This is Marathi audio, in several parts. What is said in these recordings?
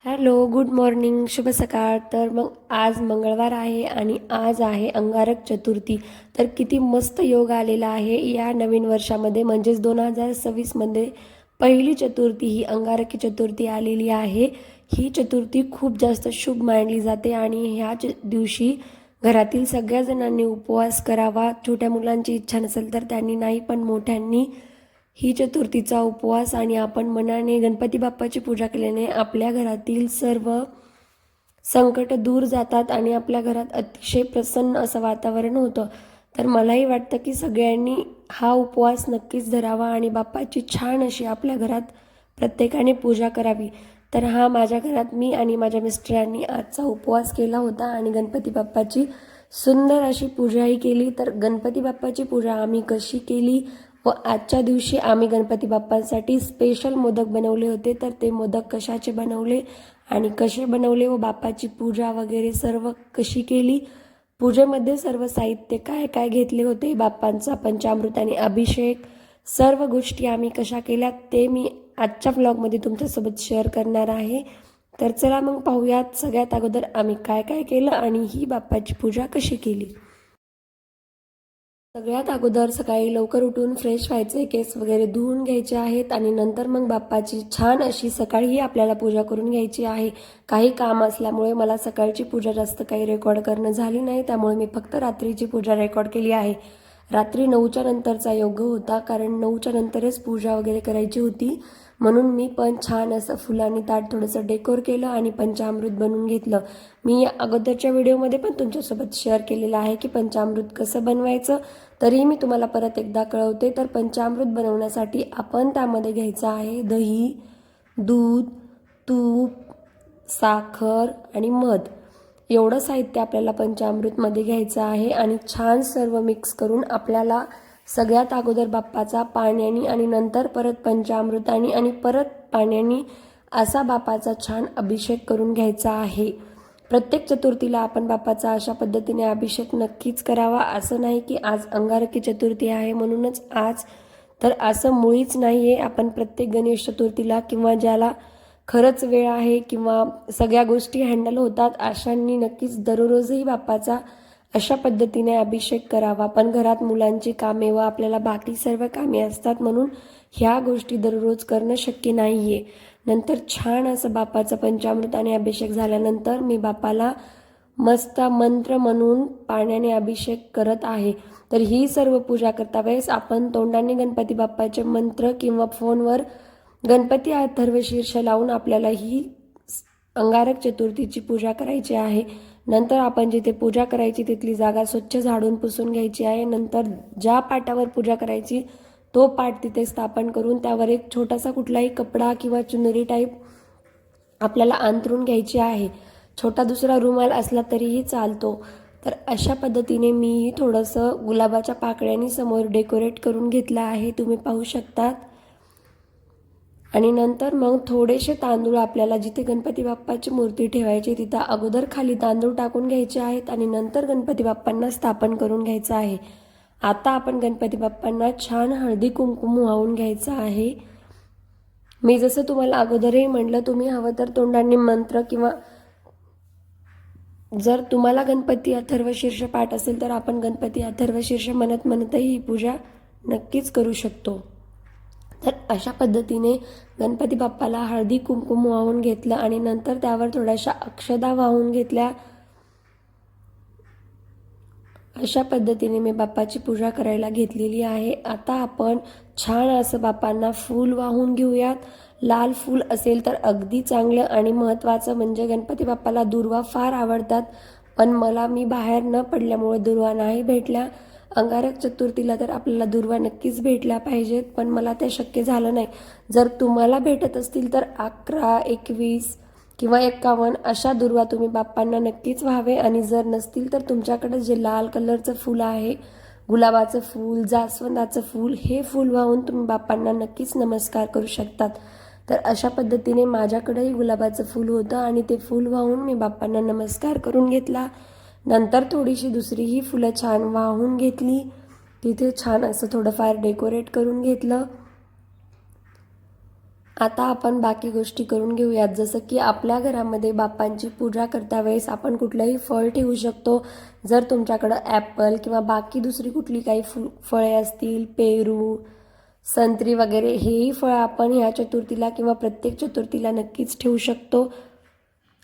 हॅलो, गुड मॉर्निंग, शुभ सकाळ. तर मग आज मंगळवार आहे आणि आज आहे अंगारक चतुर्थी. तर किती मस्त योग आलेला आहे या नवीन वर्षामध्ये, म्हणजेच 2026मध्ये पहिली चतुर्थी ही अंगारकी चतुर्थी आलेली आहे. ही चतुर्थी खूप जास्त शुभ मानली जाते आणि ह्या दिवशी घरातील सगळ्या जणांनी उपवास करावा. छोट्या मुलांची इच्छा नसेल तर त्यांनी नाही, पण मोठ्यांनी ही चतुर्थीचा उपवास आणि आपण मनाने गणपती बाप्पाची पूजा केल्याने आपल्या घरातील सर्व संकट दूर जातात आणि आपल्या घरात अतिशय प्रसन्न असं वातावरण होतं. तर मलाही वाटतं की सगळ्यांनी हा उपवास नक्कीच धरावा आणि बाप्पाची छान अशी आपल्या घरात प्रत्येकाने पूजा करावी. तर माझ्या घरात मी आणि माझ्या मिस्टरांनी आजचा उपवास केला होता आणि गणपती बाप्पाची सुंदर अशी पूजाही केली. तर गणपती बाप्पाची पूजा आम्ही कशी केली व आजच्या दिवशी आम्ही गणपती बाप्पांसाठी स्पेशल मोदक बनवले होते. तर ते मोदक कशाचे बनवले आणि कसे बनवले व बाप्पाची पूजा वगैरे सर्व कशी केली, पूजेमध्ये सर्व साहित्य काय काय घेतले होते, बाप्पांचा पंचामृत आणि अभिषेक, सर्व गोष्टी आम्ही कशा केल्या ते मी आजच्या व्लॉगमध्ये तुमच्यासोबत शेअर करणार आहे. तर चला मग पाहूयात सगळ्यात अगोदर आम्ही काय काय केलं आणि ही बाप्पाची पूजा कशी केली. सगळ्यात अगोदर सकाळी लवकर उठून फ्रेश व्हायचे, केस वगैरे धुवून घ्यायचे आहेत आणि नंतर मग बाप्पाची छान अशी सकाळीही आपल्याला पूजा करून घ्यायची आहे. काही काम असल्यामुळे मला सकाळची पूजा जास्त काही रेकॉर्ड करणं झाली नाही, त्यामुळे मी फक्त रात्रीची पूजा रेकॉर्ड केली आहे. रात्री 9च्या नंतरचा योग होता, कारण 9च्या नंतरच पूजा वगैरे करायची होती. म्हणून मी पण छान असं फुलांनी ताट थोडंसं डेकोर केलं आणि पंचामृत बनवून घेतलं. मी अगोदरच्या व्हिडिओमध्ये पण तुमच्यासोबत शेअर केलेलं आहे की पंचामृत कसं बनवायचं, तरीही मी तुम्हाला परत एकदा कळवते. तर पंचामृत बनवण्यासाठी आपण त्यामध्ये घ्यायचं आहे दही, दूध, तूप, साखर आणि मध. एवढं साहित्य आपल्याला पंचामृतमध्ये घ्यायचं आहे आणि छान सर्व मिक्स करून आपल्याला सगळ्यात अगोदर बाप्पाचा पाण्याने आणि नंतर परत पंचामृताने आणि परत पाण्याने असा बाप्पाचा छान अभिषेक करून घ्यायचा आहे. प्रत्येक चतुर्थीला आपण बाप्पाचा अशा पद्धतीने अभिषेक नक्कीच करावा. असं नाही की आज अंगारकी चतुर्थी आहे म्हणूनच आज, तर असं मुळीच नाही आहे. आपण प्रत्येक गणेश चतुर्थीला किंवा ज्याला खरंच वेळ आहे किंवा सगळ्या गोष्टी हँडल होतात अशांनी नक्कीच दररोजही बाप्पाचा अशा पद्धतीने अभिषेक करावा. पण घरात मुलांची कामे व आपल्याला बाकी सर्व कामे असतात, म्हणून ह्या गोष्टी दररोज करणं शक्य नाही आहे. नंतर छान असं बाप्पाचा पंचामृताने अभिषेक झाल्यानंतर मी बाप्पाला मस्त मंत्र म्हणून पाण्याने अभिषेक करत आहे. तर ही सर्व पूजा करता वेळेस आपण तोंडाने गणपती बाप्पाचे मंत्र किंवा फोनवर गणपती अथर्वशीर्ष लावून आपल्याला ही अंगारक चतुर्थीची पूजा करायची आहे. नंतर आपण जिथे पूजा करायची तिथली जागा स्वच्छ झाडून पुसून घ्यायची आहे. नंतर ज्या पाटावर पूजा करायची तो पाट तिथे स्थापन करून त्यावर एक छोटासा कुठलाही कपडा किंवा चुनरी टाईप आपल्याला अंथरून घ्यायची आहे. छोटा दुसरा रुमाल असला तरीही चालतो. तर अशा पद्धतीने मी थोडंसं गुलाबाच्या पाकळ्यांनी समोर डेकोरेट करून घेतलं आहे, तुम्ही पाहू शकतात. आणि नंतर मग थोडेसे तांदूळ आपल्याला जिथे गणपती बाप्पाची मूर्ती ठेवायची तिथं अगोदर खाली तांदूळ टाकून घ्यायचे आहेत आणि नंतर गणपती बाप्पांना स्थापन करून घ्यायचं आहे. आता आपण गणपती बाप्पांना छान हळदी कुंकुम वाहून घ्यायचं आहे. मी जसं तुम्हाला अगोदरही म्हटलं, तुम्ही हवं तर तोंडाने मंत्र किंवा जर तुम्हाला गणपती अथर्वशीर्ष पाठ असेल तर आपण गणपती अथर्वशीर्ष म्हणतही ही पूजा नक्कीच करू शकतो. तर अशा पद्धतीने गणपती बाप्पाला हळदी कुंकुम वाहून घेतलं आणि नंतर त्यावर थोड्याशा अक्षदा वाहून घेतल्या. अशा पद्धतीने मी बाप्पाची पूजा करायला घेतलेली आहे. आता आपण छान असं बाप्पांना फूल वाहून घेऊयात. लाल फूल असेल तर अगदी चांगलं आणि महत्त्वाचं म्हणजे गणपती बाप्पाला दुर्वा फार आवडतात, पण मी बाहेर न पडल्यामुळे दुर्वा नाही भेटल्या. अंगारक चतुर्थीला तर आपल्याला दुर्वा नक्कीच भेटल्या पाहिजेत, पण मला ते शक्य झालं नाही. जर तुम्हाला भेटत असतील तर 11, 21 किंवा 51 अशा दुर्वा तुम्ही बाप्पांना नक्कीच व्हावे. आणि जर नसतील तर तुमच्याकडे जे लाल कलरचं फूल आहे, गुलाबाचं फूल, जास्वंदाचं फूल, हे फूल वाहून तुम्ही बाप्पांना नक्कीच नमस्कार करू शकतात. तर अशा पद्धतीने माझ्याकडेही गुलाबाचं फूल होतं आणि ते फूल वाहून मी बाप्पांना नमस्कार करून घेतला. नंतर थोडीशी दुसरीही फुलं छान वाहून घेतली. तिथे छान असं थोडंफार डेकोरेट करून घेतलं. आता आपण बाकी गोष्टी करून घेऊयात, जसं की आपल्या घरामध्ये बाप्पांची पूजा करता वेळेस आपण कुठलंही फळ ठेवू शकतो. जर तुमच्याकडं ॲपल किंवा बाकी दुसरी कुठली काही फळे असतील, पेरू, संत्री वगैरे, हेही फळं आपण ह्या चतुर्थीला किंवा प्रत्येक चतुर्थीला नक्कीच ठेवू शकतो.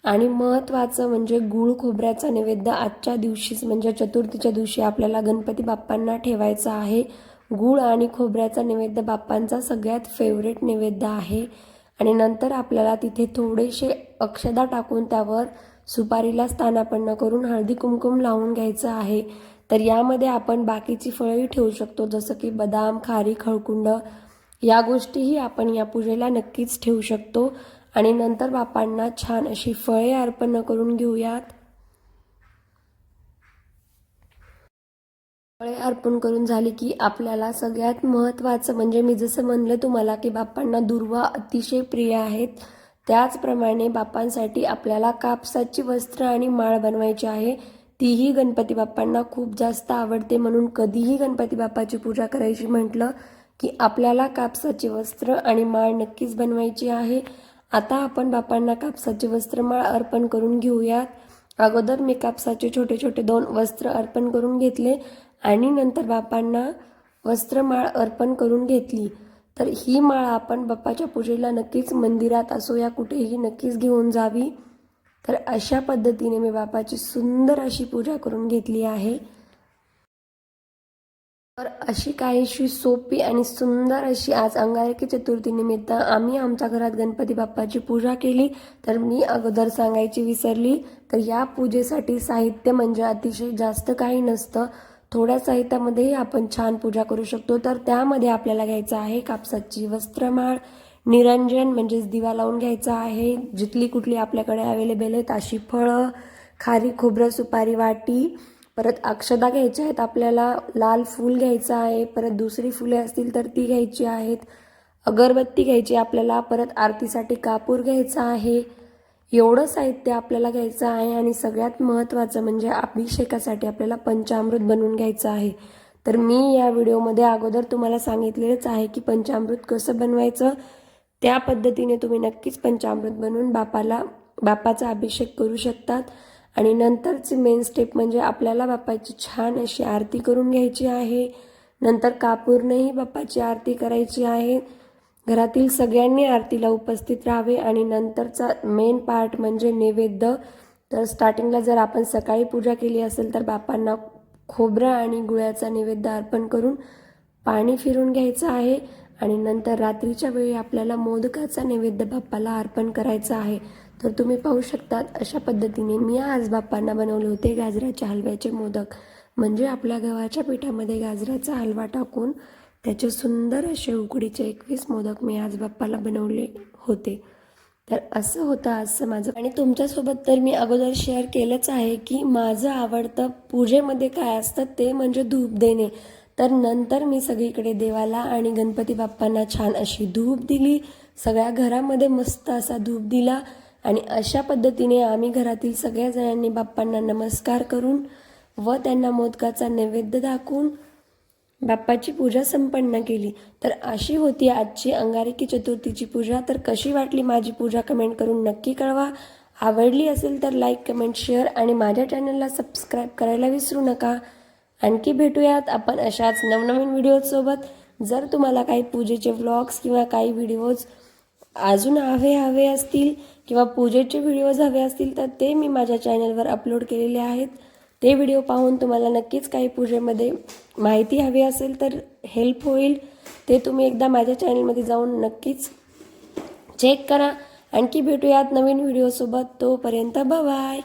आणि महत्त्वाचं म्हणजे गूळ खोबऱ्याचा नैवेद्य आजच्या दिवशीच म्हणजे चतुर्थीच्या दिवशी आपल्याला गणपती बाप्पांना ठेवायचा आहे. गूळ आणि खोबऱ्याचा नैवेद्य बाप्पांचा सगळ्यात फेवरेट नैवेद्य आहे. आणि नंतर आपल्याला तिथे थोडेसे अक्षदा टाकून त्यावर सुपारीला स्थानापन्न करून हळदी कुंकुम लावून घ्यायचं आहे. तर यामध्ये आपण बाकीची फळंही ठेवू शकतो, जसं की बदाम, खारीक, हळकुंड, या गोष्टीही आपण या पूजेला नक्कीच ठेवू शकतो. आणि नंतर बाप्पांना छान अशी फळे अर्पण करून घेऊयात. फळे अर्पण करून झाली की आपल्याला सगळ्यात महत्त्वाचं म्हणजे मी जसं म्हणलं तुम्हाला की बाप्पांना दुर्वा अतिशय प्रिय आहेत, त्याचप्रमाणे बाप्पांसाठी आपल्याला कापसाची वस्त्र आणि माळ बनवायची आहे. तीही गणपती बाप्पांना खूप जास्त आवडते, म्हणून कधीही गणपती बाप्पाची पूजा करायची म्हटलं की आपल्याला कापसाचे वस्त्र आणि माळ नक्कीच बनवायची आहे. आता आपण बाप्पांना कापसाचे वस्त्रमाळ अर्पण करून घेऊयात. अगोदर मी कापसाचे छोटे छोटे 2 वस्त्र अर्पण करून घेतले आणि नंतर बाप्पांना वस्त्रमाळ अर्पण करून घेतली. तर ही माळ आपण बाप्पाच्या पूजेला नक्कीच मंदिरात असो या कुठेही नक्कीच घेऊन जावी. तर अशा पद्धतीने मी बाप्पाची सुंदर अशी पूजा करून घेतली आहे. तर अशी काहीशी सोपी आणि सुंदर अशी आज अंगारकी चतुर्थीनिमित्त आम्ही आमच्या घरात गणपती बाप्पाची पूजा केली. तर मी अगोदर सांगायची विसरली, तर या पूजेसाठी साहित्य म्हणजे अतिशय जास्त काही नसतं. थोड्या साहित्यामध्येही आपण छान पूजा करू शकतो. तर त्यामध्ये आपल्याला घ्यायचं आहे कापसाची वस्त्रमाळ, निरंजन म्हणजेच दिवा लावून घ्यायचा आहे, जिथली कुठली आपल्याकडे अवेलेबल आहेत अशी फळं, खारी, खोबरं, सुपारी, वाटी, परत अक्षदा घ्यायच्या आहेत आपल्याला, लाल फूल घ्यायचं आहे, परत दुसरी फुले असतील तर ती घ्यायची आहेत, अगरबत्ती घ्यायची आपल्याला, परत आरतीसाठी कापूर घ्यायचा आहे. एवढं साहित्य आपल्याला घ्यायचं आहे. आणि सगळ्यात महत्त्वाचं म्हणजे अभिषेकासाठी आपल्याला पंचामृत बनवून घ्यायचं आहे. तर मी या व्हिडिओमध्ये अगोदर तुम्हाला सांगितलेलंच आहे की पंचामृत कसं बनवायचं. त्या पद्धतीने तुम्ही नक्कीच पंचामृत बनवून बाप्पाचा अभिषेक करू शकतात. आणि नंतरची मेन स्टेप म्हणजे आपल्याला बाप्पाची छान अशी आरती करून घ्यायची आहे. नंतर कापूरनेही बाप्पाची आरती करायची आहे. घरातील सगळ्यांनी आरतीला उपस्थित राहावे. आणि नंतरचा मेन पार्ट म्हणजे नैवेद्य. तर स्टार्टिंगला जर आपण सकाळी पूजा केली असेल तर बाप्पांना खोबरं आणि गुळाचा नैवेद्य अर्पण करून पाणी फिरून घ्यायचं आहे. आणि नंतर रात्रीच्या वेळी आपल्याला मोदकाचा नैवेद्य बाप्पाला अर्पण करायचा आहे. तर तुम्ही पाहू शकतात अशा पद्धतीने मी आज बाप्पांना बनवले होते गाजराच्या हलव्याचे मोदक. म्हणजे आपल्या गव्हाच्या पिठामध्ये गाजराचा हलवा टाकून त्याचे सुंदर असे उकडीचे 21 मोदक मी आज बाप्पाला बनवले होते. तर असं होतं आजचं माझं. आणि तुमच्यासोबत तर मी अगोदर शेअर केलंच आहे की माझं आवडतं पूजेमध्ये काय असतं ते म्हणजे धूप देणे. तर नंतर मी सगळीकडे देवाला आणि गणपती बाप्पांना छान अशी धूप दिली. सगळ्या घरामध्ये मस्त असा धूप दिला. आणि अशा पद्धतीने आम्ही घरातील सगळ्या जणांनी बाप्पांना नमस्कार करून व त्यांना मोदकाचा नैवेद्य दाखवून बाप्पाची पूजा संपन्न केली. तर अशी होती आजची अंगारकी चतुर्थीची पूजा. तर कशी वाटली माझी पूजा कमेंट करून नक्की कळवा. आवडली असेल तर लाईक, कमेंट, शेअर आणि माझ्या चॅनलला सबस्क्राईब करायला विसरू नका. आणखी भेटूयात आपण अशाच नवनवीन व्हिडिओसोबत. जर तुम्हाला काही पूजेचे व्लॉग्स किंवा काही व्हिडिओज अजून हवे असतील किंवा पूजेचे व्हिडिओज हवे असतील तर ते मी माझ्या चॅनलवर अपलोड केलेले आहेत. ते व्हिडिओ पाहून तुम्हाला नक्कीच काही पूजेमध्ये माहिती हवी असेल तर हेल्प होईल. ते तुम्ही एकदा माझ्या चॅनलमध्ये जाऊन नक्कीच चेक करा. आणखी भेटूयात नवीन व्हिडिओसोबत. तोपर्यंत बाय.